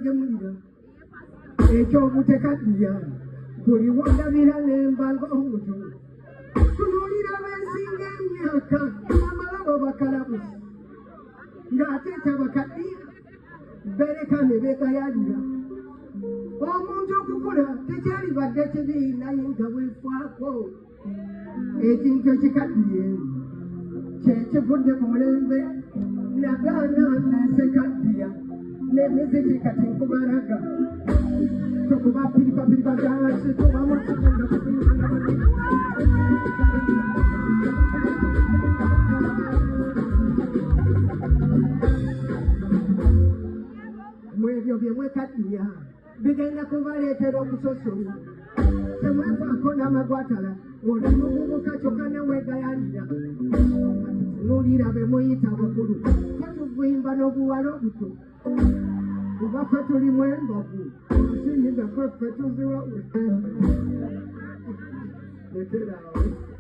gemulira ekyobutekaddiya buli wandabira nembaga omuto tunuulira bensinga emyaka amalabo bakalabuzi ng'ate tabakaddiya bereka ne beegayalira omuntu okukula tekyalibadde kibi naye nga bwefaako ekintu ekikaddiye kyekivudde ku mulembe nagaana nesekaddiya nemiziki kati nkubalaga tokuba piripapiripa zasi tubamu kikunda mwebyo byemwekaddiya bigenda kubaleetera okusosola temwefaako n'amagwatala oli muvubuka kyokka neweegayalira tunuulira be muyita bakulu katuvimba n'obuwala obuto kuba ffe tulimu embavu asinyiga ffe tuziwa leterawe